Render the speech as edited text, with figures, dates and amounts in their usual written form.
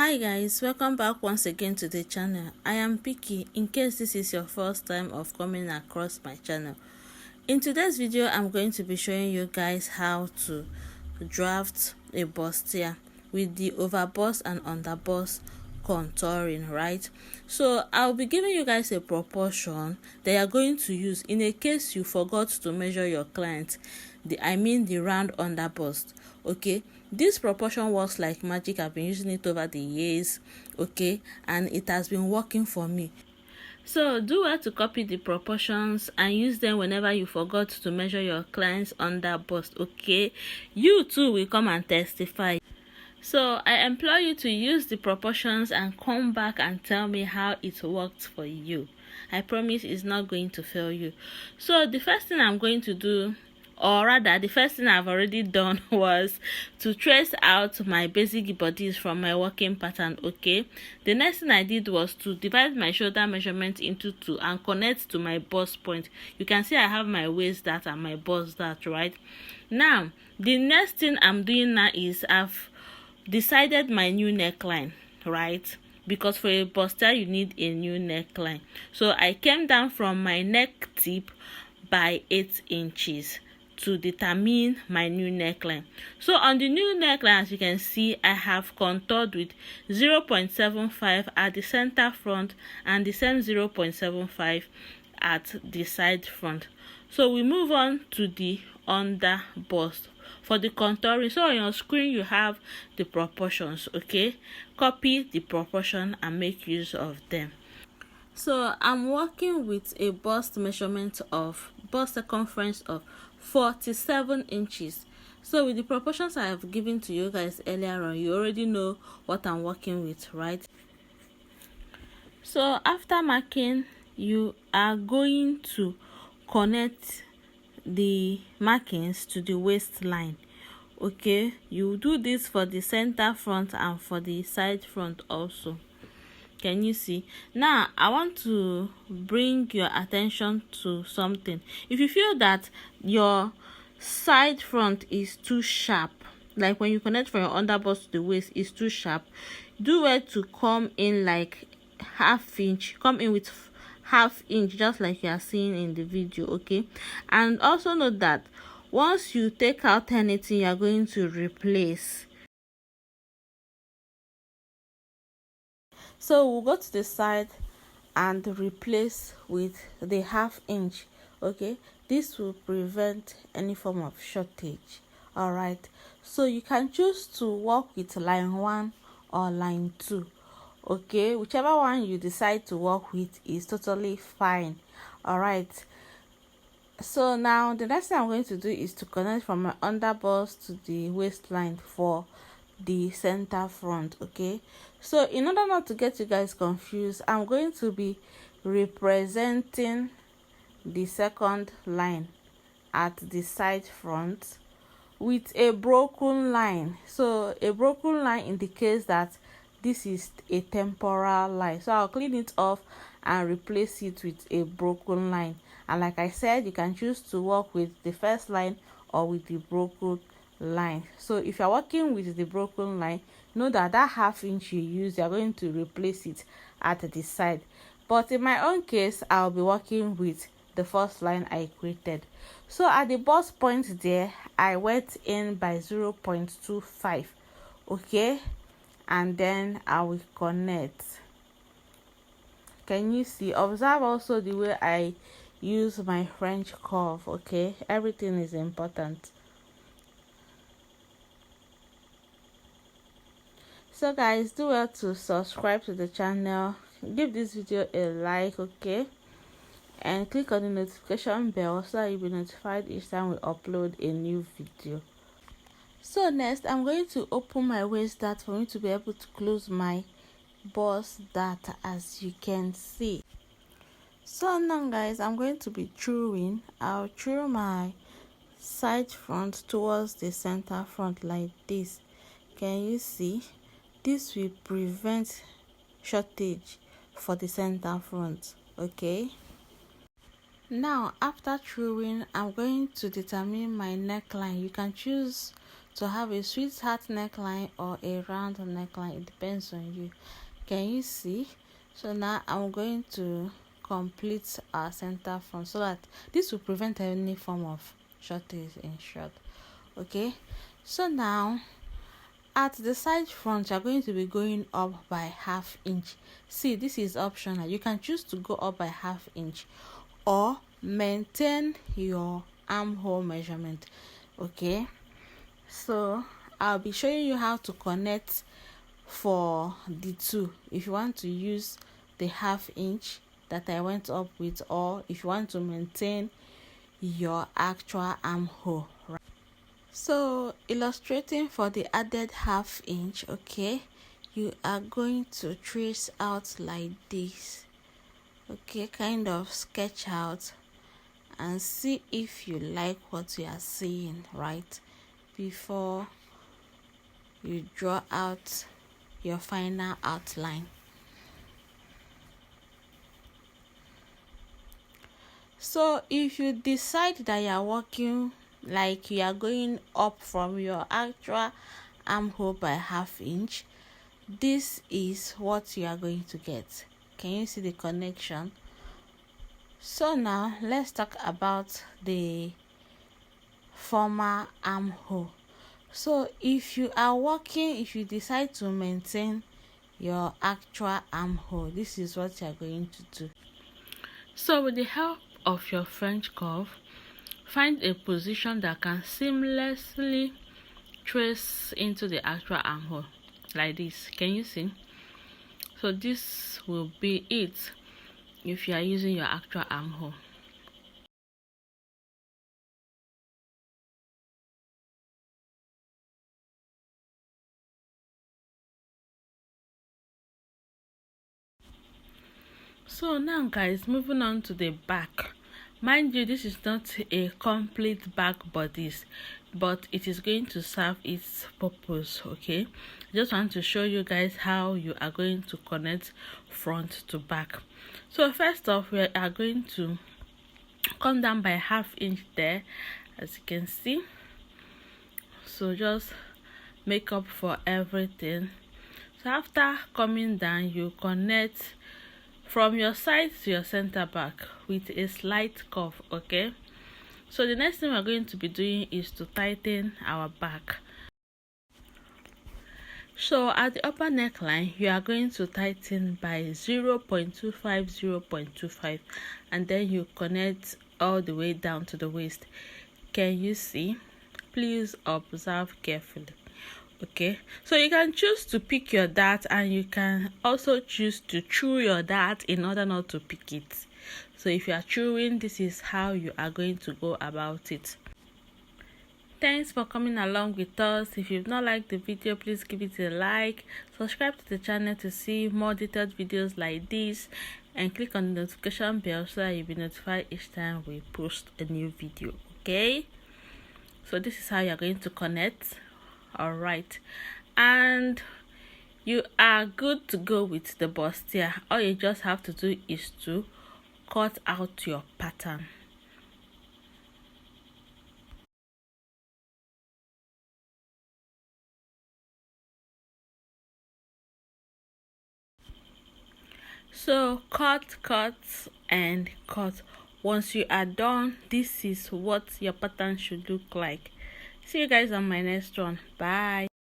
Hi guys, welcome back once again to the channel. I am Picky. In case this is your first time of coming across my channel, in today's video I'm going to be showing you guys how to draft a bustier with the overbust and underbust contouring, right? So I'll be giving you guys a proportion that you're going to use in a case you forgot to measure your client, the round underbust. Okay, this proportion works like magic. I've been using it over the years, okay, and it has been working for me. So do well to copy the proportions and use them whenever you forgot to measure your client's underbust, okay? You too will come and testify. So I implore you to use the proportions and come back and tell me how it worked for you. I promise it's not going to fail you. So the first thing I'm going to do, or rather the first thing I've already done, was to trace out my basic bodies from my working pattern, okay? The next thing I did was to divide my shoulder measurement into two and connect to my bust point. You can see I have my waist dart and my bust dart, right? Now the next thing I'm doing now is I've decided my new neckline, right? Because for a bustier you need a new neckline. So I came down from my neck tip by 8 inches to determine my new neckline. So on the new neckline, as you can see, I have contoured with 0.75 at the center front and the same 0.75 at the side front. So we move on to the under bust for the contouring. So on your screen you have the proportions, okay? Copy the proportion and make use of them. So I'm working with a bust circumference of 47 inches. So with the proportions I have given to you guys earlier on, you already know what I'm working with, right? So after marking, you are going to connect the markings to the waistline, okay? You do this for the center front and for the side front also. Can you see? Now I want to bring your attention to something. If you feel that your side front is too sharp, like when you connect from your underbust to the waist is too sharp, do well to come in like half inch. Come in with half inch, just like you are seeing in the video, okay? And also note that once you take out anything, you are going to replace. So we'll go to the side and replace with the half inch, okay? This will prevent any form of shortage. All right, so you can choose to work with line 1 or line 2, okay? Whichever one you decide to work with is totally fine. All right, so now the next thing I'm going to do is to connect from my underbust to the waistline for the center front, okay? So in order not to get you guys confused, I'm going to be representing the second line at the side front with a broken line. So a broken line indicates that this is a temporal line, so I'll clean it off and replace it with a broken line. And like I said, you can choose to work with the first line or with the broken line. So if you're working with the broken line, know that that half inch you use, you're going to replace it at the side. But in my own case, I'll be working with the first line I created. So at the bust point there, I went in by 0.25, okay? And then I will connect. Can you see? Observe also the way I use my French curve, okay? Everything is important. So guys, do well to subscribe to the channel, give this video a like, okay, and click on the notification bell so that you'll be notified each time we upload a new video. So next, I'm going to open my waist dart for me to be able to close my bust dart, as you can see. So now guys, I'm going to be truing. I'll true my side front towards the center front like this. Can you see? This will prevent shortage for the center front, okay? Now after truing, I'm going to determine my neckline. You can choose to have a sweetheart neckline or a round neckline. It depends on you. Can you see? So now I'm going to complete our center front so that this will prevent any form of shortage in short. Okay, so now at the side front you're going to be going up by ½ inch. See, this is optional. You can choose to go up by ½ inch or maintain your armhole measurement. Okay, so I'll be showing you how to connect for the two, if you want to use the ½ inch that I went up with, or if you want to maintain your actual armhole. So illustrating for the added ½ inch, okay, you are going to trace out like this. Okay, kind of sketch out and see if you like what you are seeing, right, before you draw out your final outline. So if you decide that you are working like you are going up from your actual armhole by ½ inch, this is what you are going to get. Can you see the connection? So now let's talk about the former armhole. So if you are working, if you decide to maintain your actual armhole, this is what you are going to do. So with the help of your French curve, find a position that can seamlessly trace into the actual armhole like this. Can you see? So this will be it if you are using your actual armhole. So now guys, moving on to the back. Mind you, this is not a complete back bodice, but it is going to serve its purpose. Okay, I just want to show you guys how you are going to connect front to back. So first off, we are going to come down by ½ inch there, as you can see. So just make up for everything. So after coming down, you connect from your side to your center back with a slight curve. Okay, so the next thing we're going to be doing is to tighten our back. So at the upper neckline, you are going to tighten by 0.25, 0.25, and then you connect all the way down to the waist. Can you see? Please observe carefully. Okay, so you can choose to pick your dart, and you can also choose to chew your dart in order not to pick it. So if you are chewing, this is how you are going to go about it. Thanks for coming along with us. If you've not liked the video, please give it a like, subscribe to the channel to see more detailed videos like this, and click on the notification bell so that you'll be notified each time we post a new video. Okay, so this is how you're going to connect. All right, and you are good to go with the bustier. All you just have to do is to cut out your pattern. So cut and cut. Once you are done, this is what your pattern should look like. See you guys on my next one. Bye.